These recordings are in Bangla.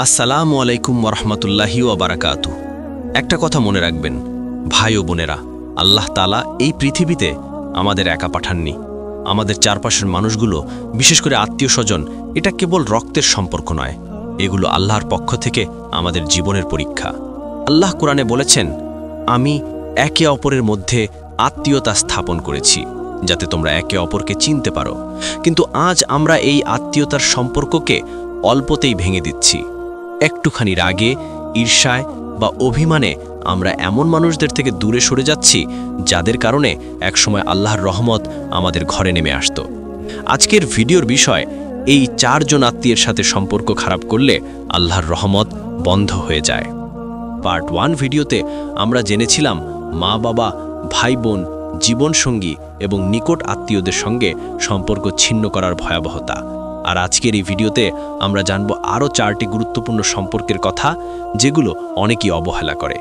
আসসালামু আলাইকুম ওরহমতুল্লাহি ওয়াবারাকাতু। একটা কথা মনে রাখবেন ভাই ও বোনেরা, আল্লাহ তাআলা এই পৃথিবীতে আমাদের একা পাঠাননি। আমাদের চারপাশের মানুষগুলো, বিশেষ করে আত্মীয় স্বজন, এটা কেবল রক্তের সম্পর্ক নয়, এগুলো আল্লাহর পক্ষ থেকে আমাদের জীবনের পরীক্ষা। আল্লাহ কোরআনে বলেছেন, আমি একে অপরের মধ্যে আত্মীয়তা স্থাপন করেছি যাতে তোমরা একে অপরকে চিনতে পারো। কিন্তু আজ আমরা এই আত্মীয়তার সম্পর্ককে অল্পতেই ভেঙে দিচ্ছি। একটুখানি রাগে, ঈর্ষায় বা অভিমানে আমরা এমন মানুষদের থেকে দূরে সরে যাচ্ছি যাদের কারণে একসময় আল্লাহর রহমত আমাদের ঘরে নেমে আসত। আজকের ভিডিওর বিষয়, এই 4 জন আত্মীয়ের সাথে সম্পর্ক খারাপ করলে আল্লাহর রহমত বন্ধ হয়ে যায়। পার্ট 1 ভিডিওতে আমরা জেনেছিলাম মা বাবা, ভাই বোন, জীবনসঙ্গী এবং নিকট আত্মীয়দের সঙ্গে সম্পর্ক ছিন্ন করার ভয়াবহতা। আর আজকের এই ভিডিওতে আমরা জানব আরও 4টি গুরুত্বপূর্ণ সম্পর্কের কথা, যেগুলো অনেকেই অবহেলা করে,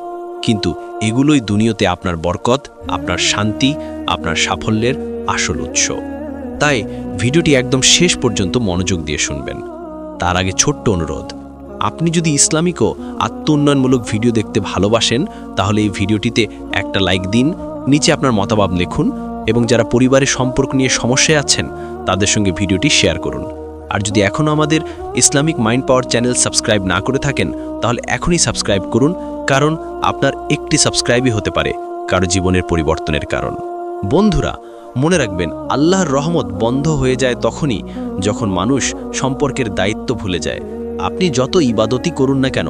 কিন্তু এগুলোই দুনিয়াতে আপনার বরকত, আপনার শান্তি, আপনার সাফল্যের আসল উৎস। তাই ভিডিওটি একদম শেষ পর্যন্ত মনোযোগ দিয়ে শুনবেন। তার আগে ছোট্ট অনুরোধ, আপনি যদি ইসলামিক ও আত্ম উন্নয়নমূলক ভিডিও দেখতে ভালোবাসেন তাহলে এই ভিডিওটিতে একটা লাইক দিন, নিচে আপনার মতামত লিখুন এবং যারা পরিবারের সম্পর্ক নিয়ে সমস্যায় আছেন তাদের সঙ্গে ভিডিওটি শেয়ার করুন। আর যদি এখনও আমাদের ইসলামিক মাইন্ড পাওয়ার চ্যানেল সাবস্ক্রাইব না করে থাকেন তাহলে এখনই সাবস্ক্রাইব করুন, কারণ আপনার একটি সাবস্ক্রাইবই হতে পারে কারো জীবনের পরিবর্তনের কারণ। বন্ধুরা, মনে রাখবেন, আল্লাহর রহমত বন্ধ হয়ে যায় তখনই যখন মানুষ সম্পর্কের দায়িত্ব ভুলে যায়। আপনি যত ইবাদতই করুন না কেন,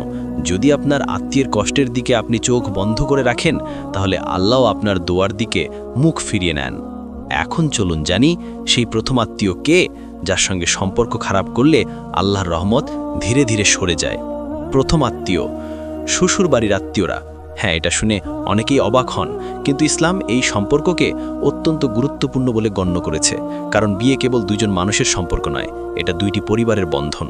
যদি আপনার আত্মীয়ের কষ্টের দিকে আপনি চোখ বন্ধ করে রাখেন তাহলে আল্লাহ আপনার দোয়ার দিকে মুখ ফিরিয়ে নেন। এখন চলুন জানি সেই প্রথম আত্মীয় কে, যার সঙ্গে সম্পর্ক খারাপ করলে আল্লাহর রহমত ধীরে ধীরে সরে যায়। প্রথম আত্মীয়, শ্বশুর বাড়ির আত্মীয়রা। হ্যাঁ, এটা শুনে অনেকেই অবাক হন, কিন্তু ইসলাম এই সম্পর্ককে অত্যন্ত গুরুত্বপূর্ণ বলে গণ্য করেছে। কারণ বিয়ে কেবল 2 জন মানুষের সম্পর্ক নয়, এটা 2টি পরিবারের বন্ধন।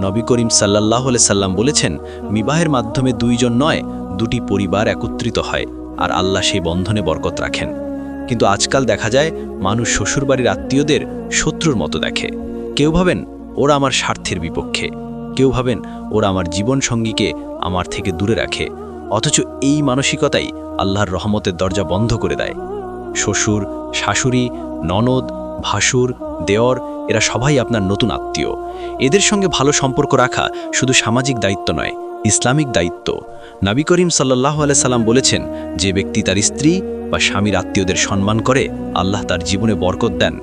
নবী করিম সাল্লাল্লাহু আলাইহি সাল্লাম বলেছেন, বিবাহের মাধ্যমে 2 জন নয়, 2টি পরিবার একত্রিত হয়, আর আল্লাহ সেই বন্ধনে বরকত রাখেন। কিন্তু আজকাল দেখা যায় মানুষ শ্বশুরবাড়ির আত্মীয়দের শত্রুর মতো দেখে। কেউ ভাবেন ওরা আমার স্বার্থের বিপক্ষে, কেউ ভাবেন ওরা আমার জীবনসঙ্গীকে আমার থেকে দূরে রাখে। অথচ এই মানসিকতাই আল্লাহর রহমতের দরজা বন্ধ করে দেয়। শ্বশুর, শাশুড়ি, ননদ, ভাসুর, দেওর, এরা সবাই আপনার নতুন আত্মীয়। এদের সঙ্গে ভালো সম্পর্ক রাখা শুধু সামাজিক দায়িত্ব নয়, ইসলামিক দায়িত্ব। নবী করিম সাল্লাল্লাহু আলাইহি সাল্লাম বলেছেন, যে ব্যক্তি তার স্ত্রী বা স্বামীর আত্মীয়দের সম্মান করে আল্লাহ তার জীবনে বরকত দেন।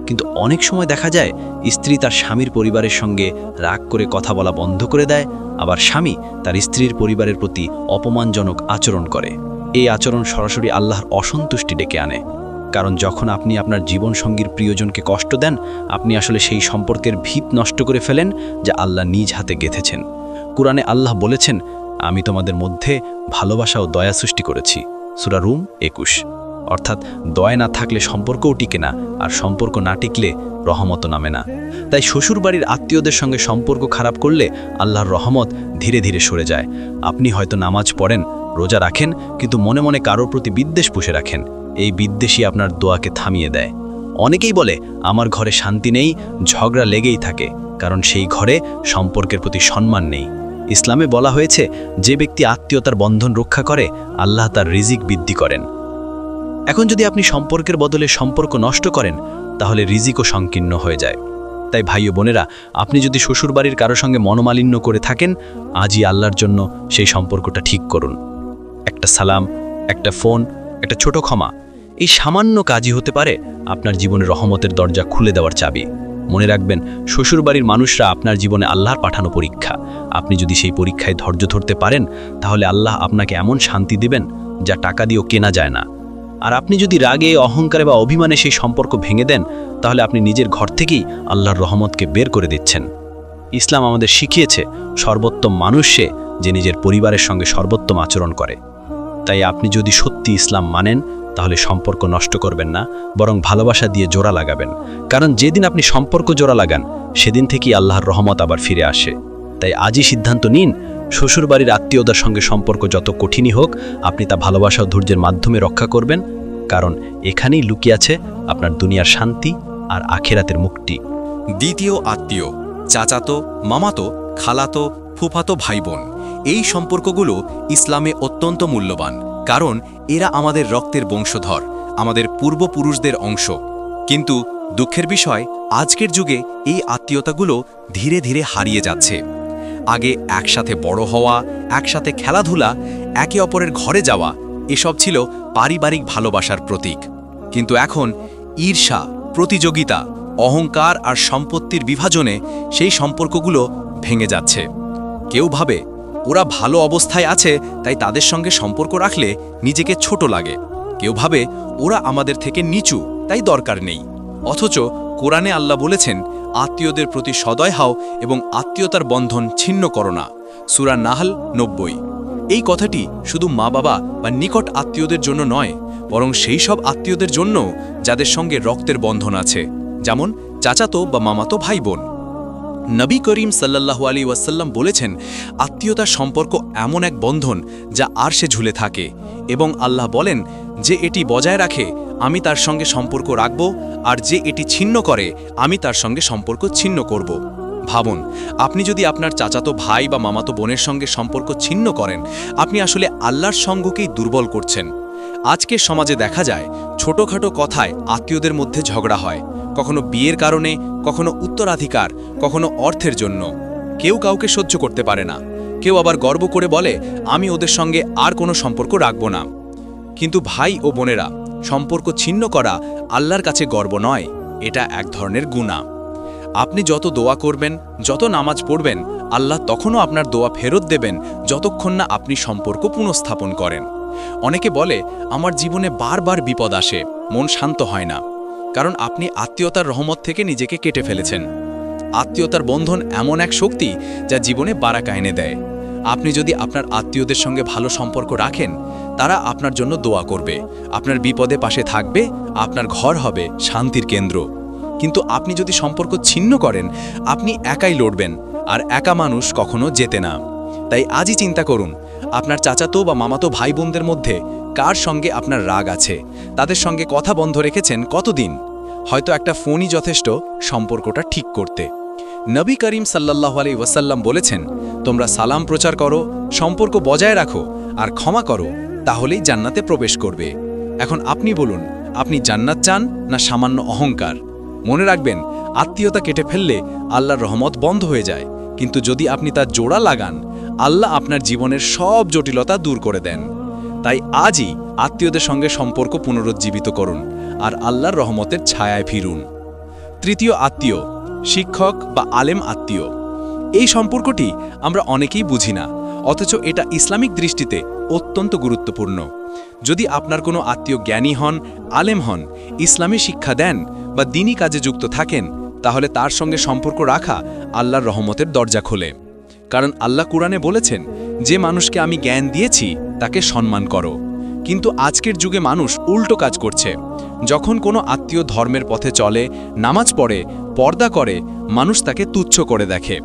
কিন্তু অনেক সময় দেখা যায় স্ত্রী তার স্বামীর পরিবারের সঙ্গে রাগ করে কথা বলা বন্ধ করে দেয়, আবার স্বামী তার স্ত্রীর পরিবারের প্রতি অপমানজনক আচরণ করে। এই আচরণ সরাসরি আল্লাহর অসন্তুষ্টি ডেকে আনে। কারণ যখন আপনি আপনার জীবনসঙ্গীর প্রিয়জনকে কষ্ট দেন, আপনি আসলে সেই সম্পর্কের ভিত নষ্ট করে ফেলেন যা আল্লাহ নিজ হাতে গেঁথেছেন। কুরআনে আল্লাহ বলেছেন, আমি তোমাদের মধ্যে ভালোবাসা ও দয়া সৃষ্টি করেছি। সূরা রুম 21। অর্থাৎ দয়া না থাকলে সম্পর্কও টিকে না, আর সম্পর্ক না টিকলে রহমতও নামে না। তাই শ্বশুরবাড়ির আত্মীয়দের সঙ্গে সম্পর্ক খারাপ করলে আল্লাহর রহমত ধীরে ধীরে সরে যায়। আপনি হয়তো নামাজ পড়েন, রোজা রাখেন, কিন্তু মনে মনে কারোর প্রতি বিদ্বেষ পুষে রাখেন। এই বিদ্বেষই আপনার দোয়াকে থামিয়ে দেয়। অনেকেই বলে, আমার ঘরে শান্তি নেই, ঝগড়া লেগেই থাকে, কারণ সেই ঘরে সম্পর্কের প্রতি সম্মান নেই। ইসলামে বলা হয়েছে, যে ব্যক্তি আত্মীয়তার বন্ধন রক্ষা করে আল্লাহ তার রিজিক বৃদ্ধি করেন। এখন যদি আপনি সম্পর্কের বদলে সম্পর্ক নষ্ট করেন তাহলে রিজিকও সংকীর্ণ হয়ে যায়। তাই ভাই ও বোনেরা, আপনি যদি শ্বশুরবাড়ির কারো সঙ্গে মনোমালিন্য করে থাকেন, আজই আল্লাহর জন্য সেই সম্পর্কটা ঠিক করুন। একটা সালাম, একটা ফোন, একটা ছোট ক্ষমা, এই সামান্য কাজই হতে পারে আপনার জীবনে রহমতের দরজা খুলে দেওয়ার চাবি। মনে রাখবেন, শ্বশুরবাড়ির মানুষরা আপনার জীবনে আল্লাহর পাঠানো পরীক্ষা। আপনি যদি সেই পরীক্ষায় ধৈর্য ধরতে পারেন তাহলে আল্লাহ আপনাকে এমন শান্তি দিবেন যা টাকা দিয়েও কেনা যায় না। আর আপনি যদি রাগে, অহংকারে বা অভিমানে সেই সম্পর্ক ভেঙে দেন তাহলে আপনি নিজের ঘর থেকেই আল্লাহর রহমতকে বের করে দিচ্ছেন। ইসলাম আমাদের শিখিয়েছে, সর্বোত্তম মানুষ সে যে নিজের পরিবারের সঙ্গে সর্বোত্তম আচরণ করে। তাই আপনি যদি সত্যি ইসলাম মানেন তাহলে সম্পর্ক নষ্ট করবেন না, বরং ভালোবাসা দিয়ে জোড়া লাগাবেন। কারণ যেদিন আপনি সম্পর্ক জোড়া লাগান সেদিন থেকেই আল্লাহর রহমত আবার ফিরে আসে। তাই আজই সিদ্ধান্ত নিন, শ্বশুরবাড়ির আত্মীয়তার সঙ্গে সম্পর্ক যত কঠিনই হোক, আপনি তা ভালোবাসা ও ধৈর্যের মাধ্যমে রক্ষা করবেন। কারণ এখানেই লুকিয়ে আছে আপনার দুনিয়ার শান্তি আর আখিরাতের মুক্তি। দ্বিতীয় আত্মীয়, চাচাতো, মামাতো, খালাতো, ফুফাতো ভাই বোন, এই সম্পর্কগুলো ইসলামে অত্যন্ত মূল্যবান, কারণ এরা আমাদের রক্তের বংশধর, আমাদের পূর্বপুরুষদের অংশ। কিন্তু দুঃখের বিষয়, আজকের যুগে এই আত্মীয়তাগুলো ধীরে ধীরে হারিয়ে যাচ্ছে। আগে একসাথে বড় হওয়া, একসাথে খেলাধুলা, একে অপরের ঘরে যাওয়া, এসব ছিল পারিবারিক ভালোবাসার প্রতীক। কিন্তু এখন ঈর্ষা, প্রতিযোগিতা, অহংকার আর সম্পত্তির বিভাজনে সেই সম্পর্কগুলো ভেঙে যাচ্ছে। কেউ ভাবে ওরা ভালো অবস্থায় আছে, তাই তাদের সঙ্গে সম্পর্ক রাখলে নিজেকে ছোট লাগে। কেউ ভাবে ওরা আমাদের থেকে নিচু, তাই দরকার নেই। অথচ কোরআনে আল্লাহ বলেছেন, আত্মীয়দের প্রতি সদয় হও এবং আত্মীয়তার বন্ধন ছিন্ন করো না। সূরা নাহল 90। এই কথাটি শুধু মা বাবা বা নিকট আত্মীয়দের জন্য নয়, বরং সেই সব আত্মীয়দের জন্য যাদের সঙ্গে রক্তের বন্ধন আছে, যেমন চাচাতো বা মামাতো ভাই বোন। নবী করিম সাল্লাল্লাহু আলাইহি ওয়াসাল্লাম বলেছেন, আত্মীয়তার সম্পর্ক এমন এক বন্ধন যা আরশে ঝুলে থাকে, এবং আল্লাহ বলেন, যে এটি বজায় রাখে আমি তার সঙ্গে সম্পর্ক রাখব, আর যে এটি ছিন্ন করে আমি তার সঙ্গে সম্পর্ক ছিন্ন করব। ভাবুন, আপনি যদি আপনার চাচাতো ভাই বা মামাতো বোনের সঙ্গে সম্পর্ক ছিন্ন করেন, আপনি আসলে আল্লাহর সঙ্গকেই দুর্বল করছেন। আজকের সমাজে দেখা যায়, ছোটখাটো কথায় আত্মীয়দের মধ্যে ঝগড়া হয়, কখনো বিয়ের কারণে, কখনো উত্তরাধিকার, কখনো অর্থের জন্য। কেউ কাউকে সহ্য করতে পারে না, কেউ আবার গর্ব করে বলে, আমি ওদের সঙ্গে আর কোনো সম্পর্ক রাখব না। কিন্তু ভাই ও বোনেরা, সম্পর্ক ছিন্ন করা আল্লাহর কাছে গর্ব নয়, এটা এক ধরনের গুনাহ। আপনি যত দোয়া করবেন, যত নামাজ পড়বেন, আল্লাহ তখনও আপনার দোয়া ফেরত দেবেন, যতক্ষণ না আপনি সম্পর্ক পুনঃস্থাপন করেন। অনেকে বলে, আমার জীবনে বারবার বিপদ আসে, মন শান্ত হয় না, কারণ আপনি আত্মীয়তার রহমত থেকে নিজেকে কেটে ফেলেছেন। আত্মীয়তার বন্ধন এমন এক শক্তি যা জীবনে বারাকা এনে দেয়। আপনি যদি আপনার আত্মীয়দের সঙ্গে ভালো সম্পর্ক রাখেন, তারা আপনার জন্য দোয়া করবে, আপনার বিপদে পাশে থাকবে, আপনার ঘর হবে শান্তির কেন্দ্র। কিন্তু আপনি যদি সম্পর্ক ছিন্ন করেন, আপনি একাই লড়বেন, আর একা মানুষ কখনো জেতে না। তাই আজই চিন্তা করুন, আপনার চাচাতো বা মামাতো ভাই বোনদের মধ্যে কার সঙ্গে আপনার রাগ আছে, তাদের সঙ্গে কথা বন্ধ রেখেছেন কতদিন। হয়তো একটা ফোনই যথেষ্ট সম্পর্কটা ঠিক করতে। নবী করিম সাল্লাল্লাহু আলাইহি ওয়াসাল্লাম বলেছেন, তোমরা সালাম প্রচার করো, সম্পর্ক বজায় রাখো, আর ক্ষমা করো, তাহলেই জান্নাতে প্রবেশ করবে। এখন আপনি বলুন, আপনি জান্নাত চান না সামান্য অহংকার? মনে রাখবেন, আত্মীয়তা কেটে ফেললে আল্লাহর রহমত বন্ধ হয়ে যায়, কিন্তু যদি আপনি তার জোড়া লাগান, আল্লাহ আপনার জীবনের সব জটিলতা দূর করে দেন। তাই আজই আত্মীয়দের সঙ্গে সম্পর্ক পুনরুজ্জীবিত করুন, আর আল্লাহর রহমতের ছায়ায় ফিরুন। তৃতীয় আত্মীয়, শিক্ষক বা আলেম আত্মীয়। এই সম্পর্কটি আমরা অনেকেই বুঝি না, অথচ এটা ইসলামিক দৃষ্টিতে অত্যন্ত গুরুত্বপূর্ণ। যদি আপনার কোনো আত্মীয় জ্ঞানী হন, আলেম হন, ইসলামী শিক্ষা দেন বা দ্বীনি কাজে যুক্ত থাকেন, তাহলে তার সঙ্গে সম্পর্ক রাখা আল্লাহর রহমতের দরজা খোলে। কারণ আল্লাহ কুরআনে বলেছেন, যে মানুষকে আমি জ্ঞান দিয়েছি তাকে সম্মান করো। কিন্তু আজকের যুগে মানুষ উল্টো কাজ করছে। যখন কোনো আত্মীয় ধর্মের পথে চলে, নামাজ পড়ে, পর্দা করে, মানুষ তাকে তুচ্ছ করে দেখে।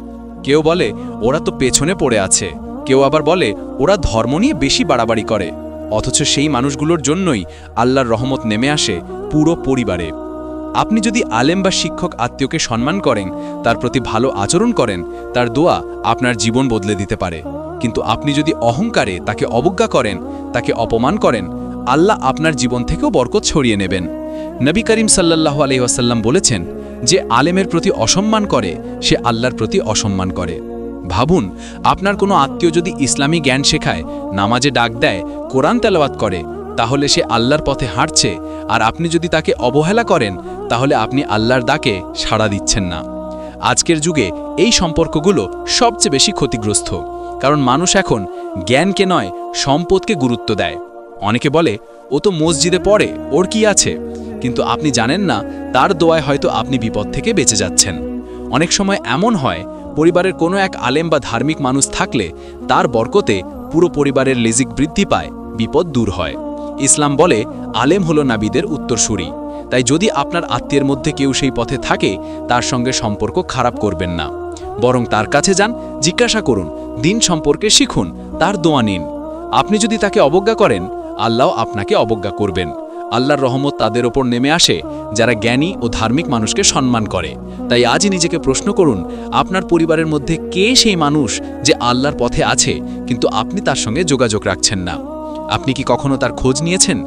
কেউ বলে, ওরা তো পেছনে পড়ে আছে। কেউ আবার বলে, ওরা ধর্ম নিয়ে বেশি বাড়াবাড়ি করে। অথচ সেই মানুষগুলোর জন্যই আল্লাহর রহমত নেমে আসে পুরো পরিবারে। আপনি যদি আলেম বা শিক্ষক আত্মীয়কে সম্মান করেন, তার প্রতি ভালো আচরণ করেন, তার দোয়া আপনার জীবন বদলে দিতে পারে। কিন্তু আপনি যদি অহংকারে তাকে অবজ্ঞা করেন, তাকে অপমান করেন, আল্লাহ আপনার জীবন থেকেও বরকত ছড়িয়ে নেবেন। নবী করিম সাল্লাল্লাহু আলাইহি ওয়াসাল্লাম বলেছেন, যে আলেমের প্রতি অসম্মান করে সে আল্লাহর প্রতি অসম্মান করে। ভাবুন, আপনার কোনো আত্মীয় যদি ইসলামী জ্ঞান শেখায়, নামাজে ডাক দেয়, কোরআন তেলাওয়াত করে, তাহলে সে আল্লাহর পথে হাঁটছে। আর আপনি যদি তাকে অবহেলা করেন, তাহলে আপনি আল্লাহর ডাকে সাড়া দিচ্ছেন না। আজকের যুগে এই সম্পর্কগুলো সবচেয়ে বেশি ক্ষতিগ্রস্ত, কারণ মানুষ এখন জ্ঞানকে নয়, সম্পদকে গুরুত্ব দেয়। অনেকে বলে, ও তো মসজিদে পড়ে, ওর কি আছে? কিন্তু আপনি জানেন না, তার দোয়ায় হয়তো আপনি বিপদ থেকে বেঁচে যাচ্ছেন। অনেক সময় এমন হয়, পরিবারের কোনো এক আলেম বা ধার্মিক মানুষ থাকলে তার বরকতে পুরো পরিবারের রিজিক বৃদ্ধি পায়, বিপদ দূর হয়। ইসলাম বলে, আলেম হলো নাবিদের উত্তরসূরি। তাই যদি আপনার আত্মীয়ের মধ্যে কেউ সেই পথে থাকে, তার সঙ্গে সম্পর্ক খারাপ করবেন না, বরং তার কাছে যান, জিজ্ঞাসা করুন, দিন সম্পর্কে শিখুন, তার দোয়া নিন। আপনি যদি তাকে অবজ্ঞা করেন, আল্লাহ আপনাকে অবজ্ঞা করবেন। আল্লাহর রহমত তাদের ওপর নেমে আসে যারা জ্ঞানী ও ধার্মিক মানুষকে সম্মান করে। তাই আজই নিজেকে প্রশ্ন করুন, আপনার পরিবারের মধ্যে কে সেই মানুষ যে আল্লাহর পথে আছে কিন্তু আপনি তার সঙ্গে যোগাযোগ রাখছেন না? আপনি কি কখনো তার খোঁজ নিয়েছেন?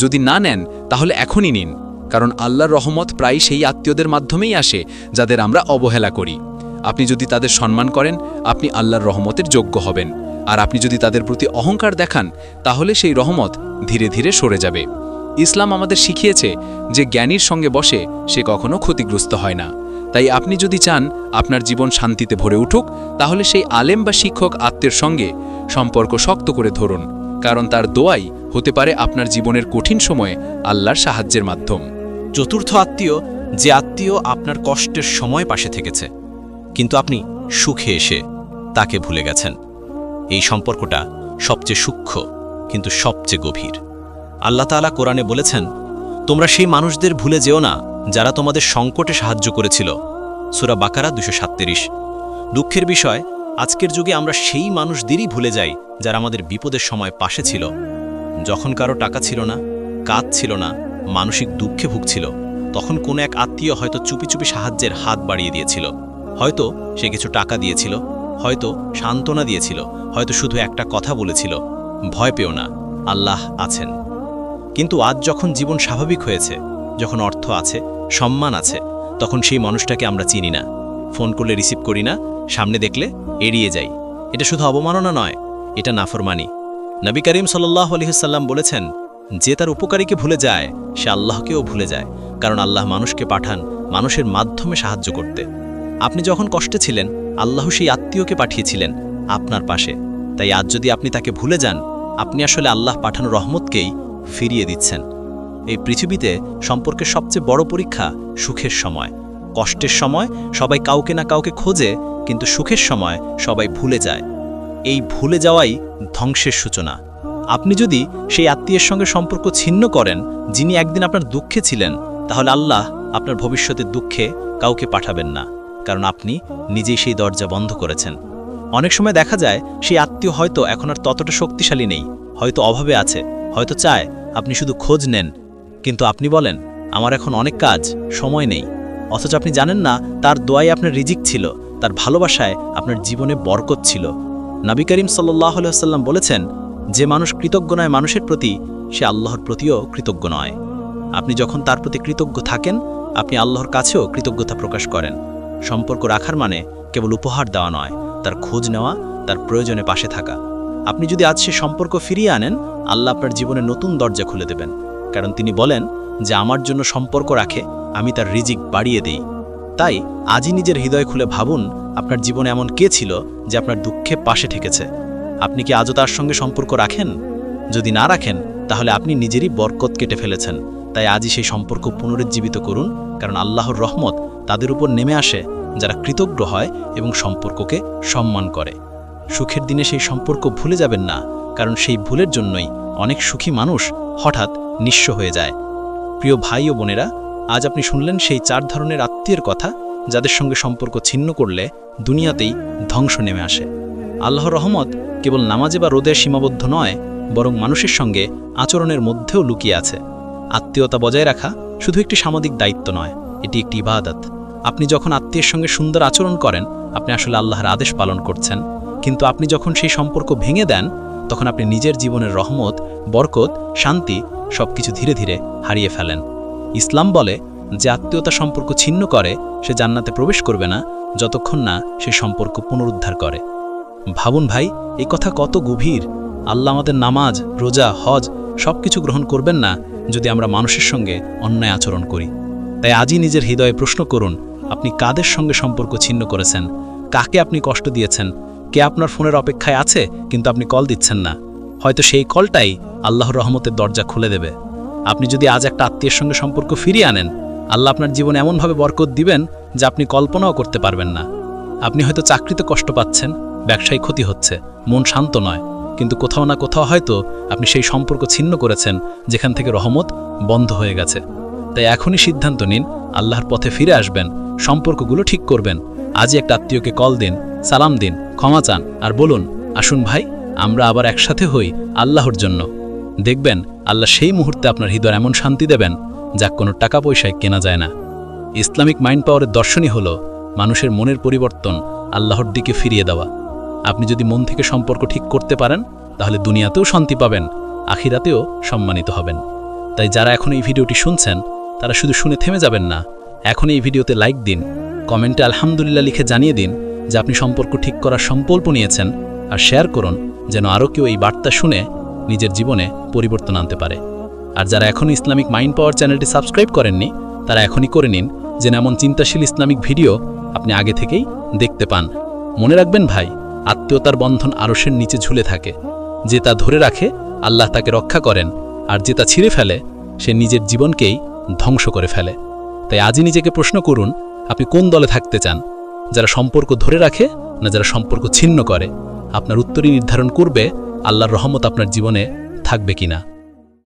যদি না নেন তাহলে এখনই নিন, কারণ আল্লাহর রহমত প্রায় সেই আত্মীয়দের মাধ্যমেই আসে যাদের আমরা অবহেলা করি। আপনি যদি তাদের সম্মান করেন, আপনি আল্লাহর রহমতের যোগ্য হবেন। আর আপনি যদি তাদের প্রতি অহংকার দেখান, তাহলে সেই রহমত ধীরে ধীরে সরে যাবে। ইসলাম আমাদের শিখিয়েছে যে জ্ঞানীর সঙ্গে বসে সে কখনো ক্ষতিগ্রস্ত হয় না। তাই আপনি যদি চান আপনার জীবন শান্তিতে ভরে উঠুক, তাহলে সেই আলেম বা শিক্ষক আত্মের সঙ্গে সম্পর্ক শক্ত করে ধরুন, কারণ তার দোয়াই হতে পারে আপনার জীবনের কঠিন সময়ে আল্লাহর সাহায্যের মাধ্যম। চতুর্থ আত্মীয়, যে আত্মীয় আপনার কষ্টের সময় পাশে থেকেছে, কিন্তু আপনি সুখে এসে তাকে ভুলে গেছেন। এই সম্পর্কটা সবচেয়ে সূক্ষ্ম কিন্তু সবচেয়ে গভীর। আল্লাহ তাআলা কোরআনে বলেছেন, তোমরা সেই মানুষদের ভুলে যেও না যারা তোমাদের সংকটে সাহায্য করেছিল। সূরা বাকারা 237। দুঃখের বিষয়, আজকের যুগে আমরা সেই মানুষদেরই ভুলে যাই যারা আমাদের বিপদের সময় পাশে ছিল। যখন কারো টাকা ছিল না, কাজ ছিল না, মানসিক দুঃখে ভুগছিল, তখন কোনো এক আত্মীয় হয়তো চুপি চুপি সাহায্যের হাত বাড়িয়ে দিয়েছিল। হয়তো সে কিছু টাকা দিয়েছিল, হয়তো সান্ত্বনা দিয়েছিল, হয়তো শুধু একটা কথা বলেছিল, ভয় পেও না, আল্লাহ আছেন। কিন্তু আজ যখন জীবন স্বাভাবিক হয়েছে, যখন অর্থ আছে, সম্মান আছে, তখন সেই মানুষটাকে আমরা চিনি না, ফোন করলে রিসিভ করি না, সামনে দেখলে এড়িয়ে যাই। এটা শুধু অবমাননা নয়, এটা নাফরমানি। নবী করিম সাল্লাল্লাহু আলাইহি ওয়াসাল্লাম বলেছেন, যে তার উপকারীকে ভুলে যায় সে আল্লাহকেও ভুলে যায়, কারণ আল্লাহ মানুষকে পাঠান মানুষের মাধ্যমে সাহায্য করতে। আপনি যখন কষ্টে ছিলেন, আল্লাহ সেই আত্মীয়কে পাঠিয়েছিলেন আপনার পাশে। তাই আজ যদি আপনি তাকে ভুলে যান, আপনি আসলে আল্লাহ পাঠানো রহমতকেই ফিরিয়ে দিচ্ছেন। এই পৃথিবীতে সম্পর্কের সবচেয়ে বড় পরীক্ষা সুখের সময়। কষ্টের সময় সবাই কাউকে না কাউকে খোঁজে, কিন্তু সুখের সময় সবাই ভুলে যায়। এই ভুলে যাওয়াই ধ্বংসের সূচনা। আপনি যদি সেই আত্মীয়ের সঙ্গে সম্পর্ক ছিন্ন করেন যিনি একদিন আপনার দুঃখে ছিলেন, তাহলে আল্লাহ আপনার ভবিষ্যতের দুঃখে কাউকে পাঠাবেন না, কারণ আপনি নিজেই সেই দরজা বন্ধ করেছেন। অনেক সময় দেখা যায় সেই আত্মীয় হয়তো এখন আর ততটা শক্তিশালী নেই, হয়তো অভাবে আছে, হয়তো চায় আপনি শুধু খোঁজ নেন, কিন্তু আপনি বলেন আমার এখন অনেক কাজ, সময় নেই। অথচ আপনি জানেন না তার দোয়ায় আপনার রিজিক ছিল, তার ভালোবাসায় আপনার জীবনে বরকত ছিল। নবী করিম সাল্লাল্লাহু আলাইহি ওয়াসাল্লাম বলেছেন, যে মানুষ কৃতজ্ঞ নয় মানুষের প্রতি, সে আল্লাহর প্রতিও কৃতজ্ঞ নয়। আপনি যখন তার প্রতি কৃতজ্ঞ থাকেন, আপনি আল্লাহর কাছেও কৃতজ্ঞতা প্রকাশ করেন। সম্পর্ক রাখার মানে কেবল উপহার দেওয়া নয়, তার খোঁজ নেওয়া, তার প্রয়োজনে পাশে থাকা। আপনি যদি আজ সে সম্পর্ক ফিরিয়ে আনেন, আল্লাহ আপনার জীবনে নতুন দরজা খুলে দেবেন, কারণ তিনি বলেন যে আমার জন্য সম্পর্ক রাখে আমি তার রিজিক বাড়িয়ে দেই। তাই আজই নিজের হৃদয় খুলে ভাবুন, আপনার জীবনে এমন কে ছিল যে আপনার দুঃখে পাশে ঠেকেছে? আপনি কি আজও তার সঙ্গে সম্পর্ক রাখেন? যদি না রাখেন, তাহলে আপনি নিজেরই বরকত কেটে ফেলেছেন। তাই আজই সেই সম্পর্ক পুনরুজ্জীবিত করুন, কারণ আল্লাহর রহমত তাদের উপর নেমে আসে যারা কৃতজ্ঞ হয় এবং সম্পর্ককে সম্মান করে। সুখের দিনে সেই সম্পর্ক ভুলে যাবেন না, কারণ সেই ভুলের জন্যই অনেক সুখী মানুষ হঠাৎ নিঃস্ব হয়ে যায়। প্রিয় ভাই ও বোনেরা, আজ আপনি শুনলেন সেই 4 ধরনের আত্মীয়ের কথা যাদের সঙ্গে সম্পর্ক ছিন্ন করলে দুনিয়াতেই ধ্বংস নেমে আসে। আল্লাহর রহমত কেবল নামাজে বা রোদে সীমাবদ্ধ নয়, বরং মানুষের সঙ্গে আচরণের মধ্যেও লুকিয়ে আছে। আত্মীয়তা বজায় রাখা শুধু একটি সামাজিক দায়িত্ব নয়, এটি একটি ইবাদত। আপনি যখন আত্মীয়ের সঙ্গে সুন্দর আচরণ করেন, আপনি আসলে আল্লাহর আদেশ পালন করছেন। কিন্তু আপনি যখন সেই সম্পর্ক ভেঙে দেন, তখন আপনি নিজের জীবনের রহমত, বরকত, শান্তি সবকিছু ধীরে ধীরে হারিয়ে ফেলেন। ইসলাম বলে যে আত্মীয়তা সম্পর্ক ছিন্ন করে সে জান্নাতে প্রবেশ করবে না যতক্ষণ না সে সম্পর্ক পুনরুদ্ধার করে। ভাবুন ভাই, এই কথা কত গভীর। আল্লাহ আমাদের নামাজ, রোজা, হজ সবকিছু গ্রহণ করবেন না যদি আমরা মানুষের সঙ্গে অন্যায় আচরণ করি। তাই আজই নিজের হৃদয়ে প্রশ্ন করুন, আপনি কাদের সঙ্গে সম্পর্ক ছিন্ন করেছেন? কাকে আপনি কষ্ট দিয়েছেন? কে আপনার ফোনের অপেক্ষায় আছে কিন্তু আপনি কল দিচ্ছেন না? হয়তো সেই কলটাই আল্লাহর রহমতের দরজা খুলে দেবে। আপনি যদি আজ একটা আত্মীয়ের সঙ্গে সম্পর্ক ফিরিয়ে আনেন, আল্লাহ আপনার জীবনে এমনভাবে বরকত দিবেন যা আপনি কল্পনাও করতে পারবেন না। আপনি হয়তো চাকরিতে কষ্ট পাচ্ছেন, ব্যবসায় ক্ষতি হচ্ছে, মন শান্ত নয়, কিন্তু কোথাও না কোথাও হয়তো আপনি সেই সম্পর্ক ছিন্ন করেছেন যেখান থেকে রহমত বন্ধ হয়ে গেছে। তাই এখনই সিদ্ধান্ত নিন, আল্লাহর পথে ফিরে আসবেন, সম্পর্কগুলো ঠিক করবেন। আজই একটা আত্মীয়কে কল দিন, সালাম দিন, ক্ষমা চান আর বলুন, আসুন ভাই, আমরা আবার একসাথে হই আল্লাহর জন্য। দেখবেন আল্লাহ সেই মুহূর্তে আপনার হৃদয় এমন শান্তি দেবেন যা কোনো টাকা পয়সায় কেনা যায় না। ইসলামিক মাইন্ড পাওয়ারের দর্শনই হলো মানুষের মনের পরিবর্তন আল্লাহর দিকে ফিরিয়ে দেওয়া। আপনি যদি মন থেকে সম্পর্ক ঠিক করতে পারেন তাহলে দুনিয়াতেও শান্তি পাবেন, আখিরাতেও সম্মানিত হবেন। তাই যারা এখন এই ভিডিওটি শুনছেন তারা শুধু শুনে থেমে যাবেন না, এখন এই ভিডিওতে লাইক দিন, কমেন্টে আলহামদুলিল্লাহ লিখে জানিয়ে দিন যে আপনি সম্পর্ক ঠিক করার সংকল্প নিয়েছেন, আর শেয়ার করুন যেন আরও কেউ এই বার্তা শুনে নিজের জীবনে পরিবর্তন আনতে পারে। আর যারা এখনও ইসলামিক মাইন্ড পাওয়ার চ্যানেলটি সাবস্ক্রাইব করেননি তারা এখনই করে নিন, যেন এমন চিন্তাশীল ইসলামিক ভিডিও আপনি আগে থেকেই দেখতে পান। মনে রাখবেন ভাই, আত্মীয়তার বন্ধন আরশের নিচে ঝুলে থাকে। যে তা ধরে রাখে আল্লাহ তাকে রক্ষা করেন, আর যে তা ছিঁড়ে ফেলে সে নিজের জীবনকেই ধ্বংস করে ফেলে। তাই আজই নিজেকে প্রশ্ন করুন, আপনি কোন দলে থাকতে চান? যারা সম্পর্ক ধরে রাখে না যারা সম্পর্ক ছিন্ন করে? আপনার উত্তরই নির্ধারণ করবে আল্লাহর রহমত আপনার জীবনে থাকবে কিনা।